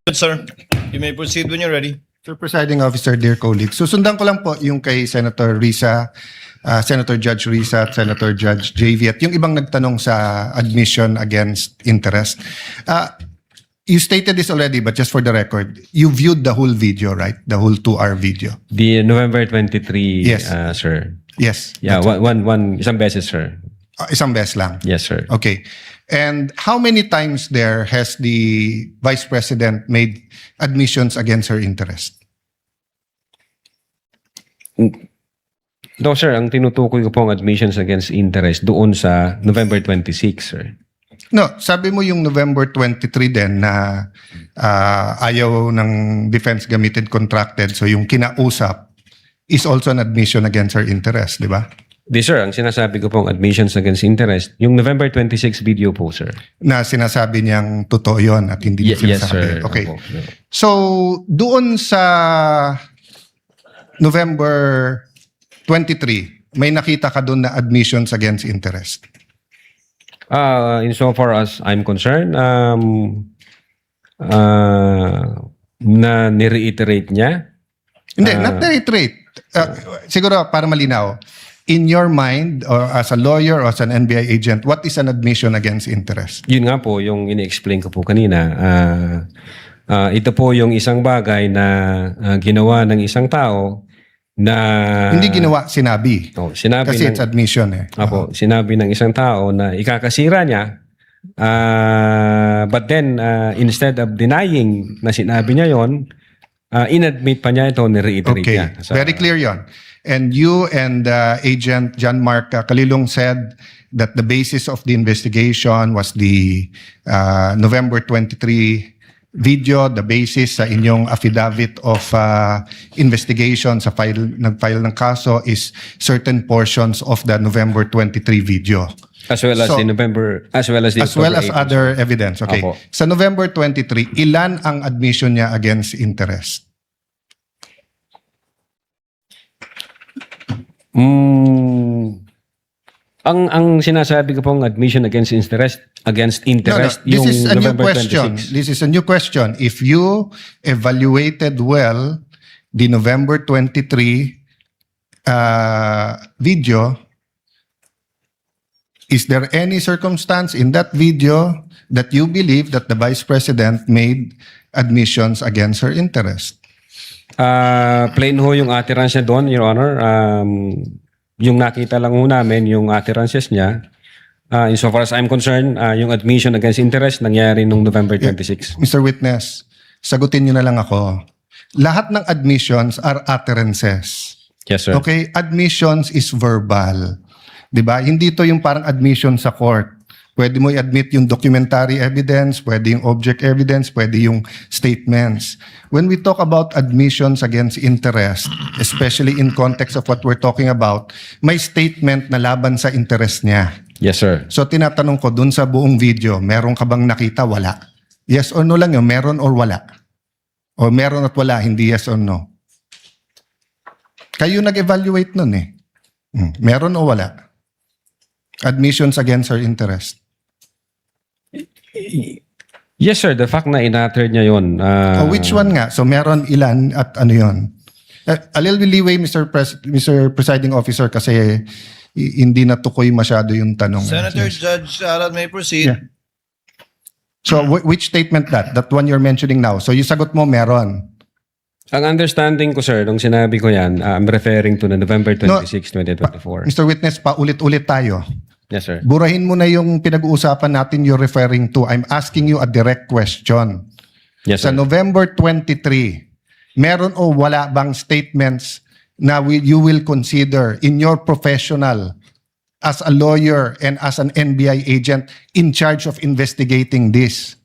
Good, sir. You may proceed when you're ready. Sir Presiding Officer, dear colleagues, susundan ko lang po yung kay Senator Risa, Senator Judge Risa at Senator Judge JV at yung ibang nagtanong sa admission against interest. You stated this already, but just for the record, you viewed the whole video, right? The whole 2-hour video. The November 23, Yes. Sir. Yes. Yeah, isang beses, sir. Isang beses lang. Yes, sir. Okay. And how many times there has the Vice President made admissions against her interest? No, sir. Ang tinutukoy ko po ang admissions against interest doon sa November 26, sir. No, sabi mo yung November 23 din na ayaw ng defense gamitin contracted, so yung kinausap is also an admission against her interest, di ba? Di, sir. Ang sinasabi ko po ang admissions against interest, yung November 26 video po, sir. Na sinasabi niyang totoo yun at hindi niya Yes, sinasabi. sir. Okay. Opo. So, doon sa November 23, may nakita ka doon na admissions against interest? Insofar as I'm concerned, na nireiterate niya. Hindi, not reiterate. Siguro, para malinaw, in your mind, or as a lawyer or as an NBI agent, what is an admission against interest? Yun nga po, yung ini-explain ko po kanina. Ito po yung isang bagay na ginawa ng isang tao na... Hindi ginawa, sinabi. Sinabi Kasi ng, it's admission eh. Apo, sinabi ng isang tao na ikakasira niya, but then instead of denying na sinabi niya yon, inadmit pa niya ito, nireiterate Okay, niya. very clear yon. And you and Agent John Mark Kalilong said that the basis of the investigation was the November 23 video, the basis sa inyong affidavit of investigation sa nag-file ng kaso is certain portions of the November 23 video. As well as So, the November, as well as the As well as October 8. other evidence. Okay. Apo. Sa November 23, ilan ang admission niya against interest? Ang sinasabi ko pong admission against interest This yung is a new November question. 26. This is a new question. If you evaluated well the November 23 video, is there any circumstance in that video that you believe that the Vice President made admissions against her interest? Plain ho yung utterance niya doon, Your Honor. Yung nakita lang ho namin, yung utterances niya. Insofar as I'm concerned, yung admission against interest nangyari nung November 26. Mr. Witness, sagutin niyo na lang ako. Lahat ng admissions are utterances. Yes, sir. Okay? Admissions is verbal. 'Di ba? Hindi to yung parang admission sa court. Pwede mo i-admit yung documentary evidence, pwede yung object evidence, pwede yung statements. When we talk about admissions against interest, especially in context of what we're talking about, may statement na laban sa interest niya. Yes, sir. So tinatanong ko, dun sa buong video, meron ka bang nakita? Wala. Yes or no lang yun, meron or wala? O meron at wala, hindi yes or no? Kayo nag-evaluate nun eh. Meron o wala? Admissions against her interest. Yes, sir. The fact na in-utter niya yun. Which one nga? So meron ilan at ano yun? A little leeway, Mr. Presiding Officer, kasi hindi natukoy masyado yung tanong. Senator Yes. Judge Arad may proceed. Yeah. So which statement that? That one you're mentioning now. So yung sagot mo meron. Ang understanding ko, sir, nung sinabi ko yan, I'm referring to the November 26, 2024. Mr. Witness, paulit-ulit tayo. Yes, sir. Burahin mo na yung pinag-uusapan natin you're referring to. I'm asking you a direct question. Yes, Sa sir. November 23, meron o wala bang statements na you will consider in your professional as a lawyer and as an NBI agent in charge of investigating this?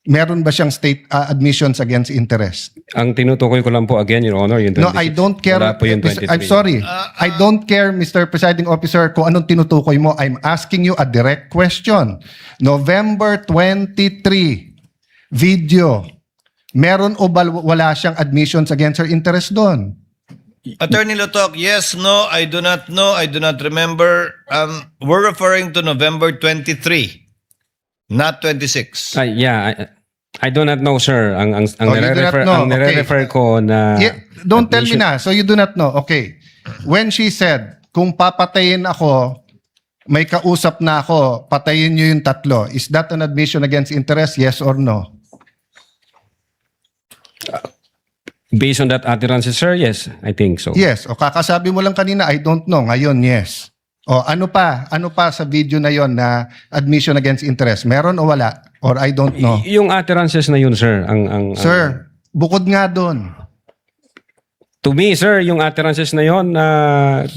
Meron ba siyang state admissions against interest? Ang tinutukoy ko lang po again, Your Honor, yung 26. No, I don't care. Wala po yung 23. I'm sorry. I don't care, Mr. Presiding Officer, kung anong tinutukoy mo. I'm asking you a direct question. November 23 video. Meron o wala siyang admissions against her interest doon? Attorney Lotok, yes, no, I do not know, I do not remember. We're referring to November 23, not 26. Yeah, I do not know, sir. Ang Oh, you do not nire-refer, know. ang nire-refer ko na... Yeah, don't tell me na. So you do not know. Okay. When she said, kung papatayin ako, may kausap na ako, patayin niyo yung tatlo. Is that an admission against interest? Yes or no? Based on that utterance, sir, yes, I think so. Yes. O kakasabi mo lang kanina, I don't know. Ngayon, yes. O ano pa? Ano pa sa video na yon na admission against interest? Meron o wala? Or I don't know? Yung utterances na yun, sir, Sir, bukod nga doon. to me, sir, yung utterances na yun,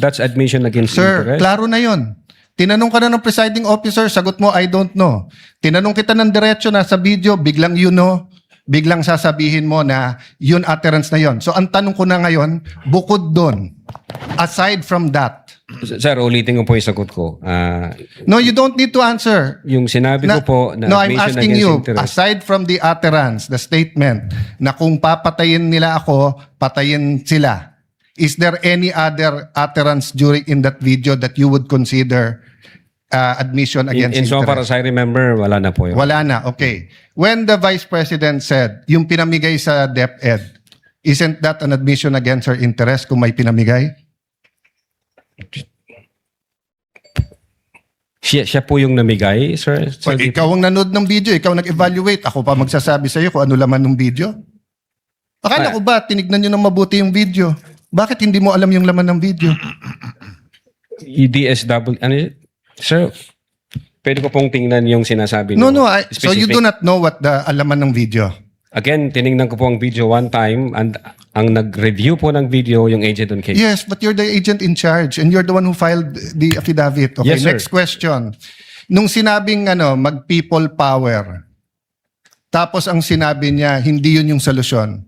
that's admission against Sir, interest. klaro na yon. Tinanong ka na ng presiding officer, sagot mo, I don't know. Tinanong kita ng diretso na sa video, biglang you know, biglang sasabihin mo na yun utterance na yon. So ang tanong ko na ngayon, bukod doon, aside from that, Sir, ulitin ko po yung sagot ko. no, you don't need to answer. Yung sinabi ko po na no, I'm admission asking against you, interest. aside from the utterance, the statement, na kung papatayin nila ako, patayin sila. Is there any other utterance during in that video that you would consider admission against In so far interest? as I remember, wala na po yun. Wala na, okay. When the Vice President said, yung pinamigay sa DepEd, isn't that an admission against her interest kung may pinamigay? Siya po yung namigay, sir? Well, ikaw ang nanood ng video, ikaw nag-evaluate, ako pa magsasabi sa iyo kung ano laman ng video. Akala ko ba, tinignan nyo ng mabuti yung video? Bakit hindi mo alam yung laman ng video? EDSW, ano yun? Sir, pwede ko pong tingnan yung sinasabi No, niyo. so you do not know what the alaman ng video? Again, tinignan ko po ang video one time and ang nag-review po ng video yung agent on case. Yes, but you're the agent in charge and you're the one who filed the affidavit. Okay, Yes, sir. next question. Nung sinabing mag-people power, tapos ang sinabi niya, hindi yun yung solusyon.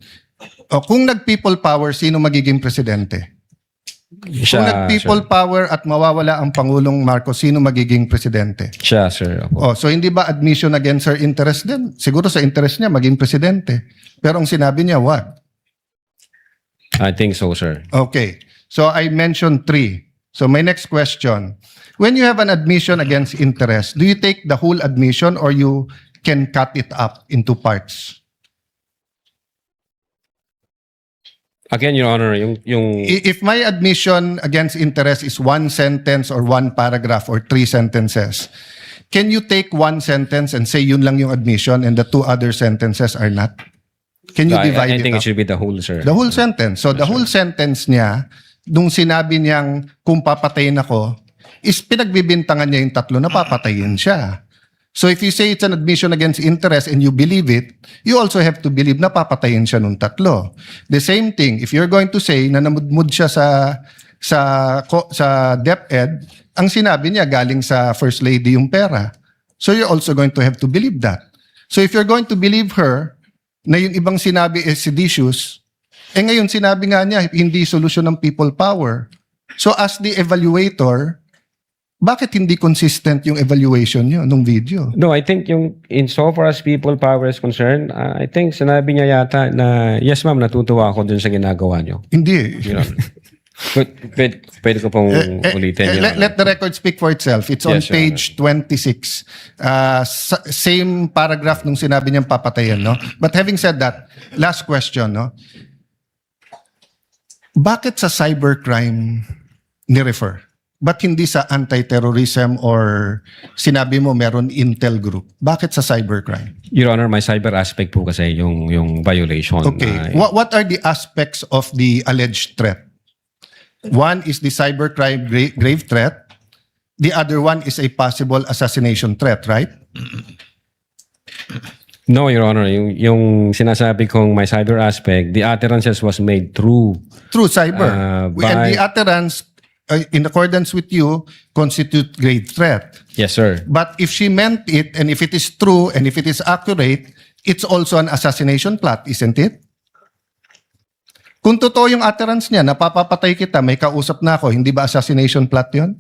O, kung nag-people power, sino magiging presidente? Kung nag-people power at mawawala ang Pangulong Marcos, sino magiging presidente? Siya, sir. Opo. Oh, so hindi ba admission against her interest din? Siguro sa interest niya maging presidente. Pero ang sinabi niya, what? I think so, sir. Okay. So I mentioned 3. So my next question, when you have an admission against interest, do you take the whole admission or you can cut it up into parts? Again, Your Honor, yung If my admission against interest is 1 sentence or 1 paragraph or 3 sentences, can you take 1 sentence and say yun lang yung admission and the 2 other sentences are not? Can you divide I it think it up? should be the whole, sir. The whole sentence. So the whole sentence niya, nung sinabi niyang kung papatayin ako, is pinagbibintangan niya yung tatlo na papatayin siya. So if you say it's an admission against interest and you believe it, you also have to believe na papatayin siya nung tatlo. The same thing, if you're going to say na namudmud siya sa DepEd, ang sinabi niya galing sa First Lady yung pera. So you're also going to have to believe that. So if you're going to believe her na yung ibang sinabi is seditious, ngayon sinabi nga niya hindi solusyon ng people power. So as the evaluator, bakit hindi consistent yung evaluation niyo nung video? No, I think yung in so far as people power is concerned, I think sinabi niya yata na, yes ma'am, natutuwa ako dun sa ginagawa niyo. Hindi. Your Honor. Pwede ko pong ulitin. Your Honor. Let the record speak for itself. It's on Yes, Your page 26. Same paragraph nung sinabi niyang papatayin, no? But having said that, last question, no? Bakit sa cybercrime ni-refer? Ba't hindi sa anti-terrorism or sinabi mo meron intel group? Bakit sa cybercrime? Your Honor, my cyber aspect po kasi yung violation. Okay. What are the aspects of the alleged threat? One is the cybercrime grave threat. The other one is a possible assassination threat, right? No, Your Honor, yung sinasabi kong my cyber aspect, the utterances was made through Through cyber. And by- the utterance, in accordance with you, constitute grave threat. Yes, sir. But if she meant it, and if it is true, and if it is accurate, it's also an assassination plot, isn't it? Kung totoo yung utterance niya, napapapatay kita, may kausap na ako, hindi ba assassination plot yon?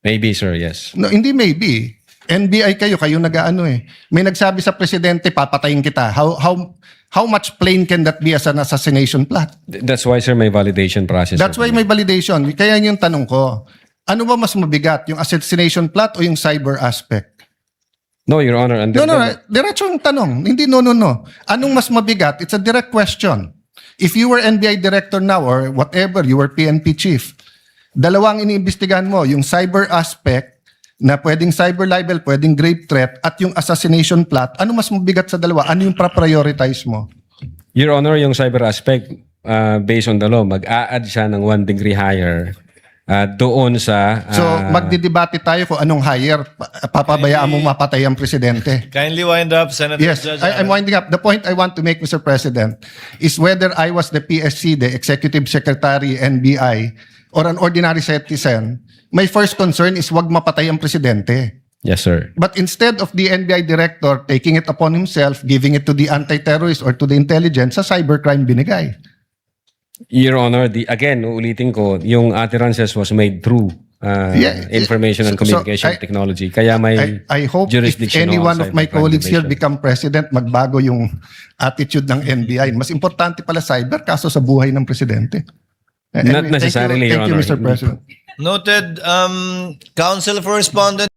Maybe, sir, yes. No, hindi maybe. NBI kayo nag-aano eh. May nagsabi sa presidente, papatayin kita. How much plain can that be as an assassination plot? That's why, sir, may validation process. That's sir. why may validation. Kaya yung tanong ko, ano ba mas mabigat, yung assassination plot o yung cyber aspect? No, Your Honor. Under No, the- diretso yung tanong. Hindi no. Anong mas mabigat? It's a direct question. If you were NBI director now or whatever, you were PNP chief, dalawang iniimbestigahan mo, yung cyber aspect na pwedeng cyber libel, pwedeng grave threat, at yung assassination plot, ano mas mabigat sa dalawa? Ano yung prioritize mo? Your Honor, yung cyber aspect, based on the law, mag-a-add siya ng 1 degree higher doon sa... So, magdidebate tayo kung anong higher, papabayaan mong mapatay ang presidente. Kindly wind up, Senator Yes, Judge. I'm winding up. The point I want to make, Mr. President, is whether I was the PSC, the Executive Secretary, NBI, or an ordinary citizen, my first concern is wag mapatay ang presidente. Yes, sir. But instead of the NBI director taking it upon himself, giving it to the anti-terrorist or to the intelligence, sa cybercrime binigay. Your Honor, again, uulitin ko, yung utterances was made through information and So, communication technology. Kaya may I hope if jurisdiction any on one of my cybercrime colleagues here division. become president, magbago yung attitude ng NBI. Mas importante pala cyber kaso sa buhay ng presidente. Not necessarily, Your Thank you, Honor. Mr. President. Noted. Counsel for respondent.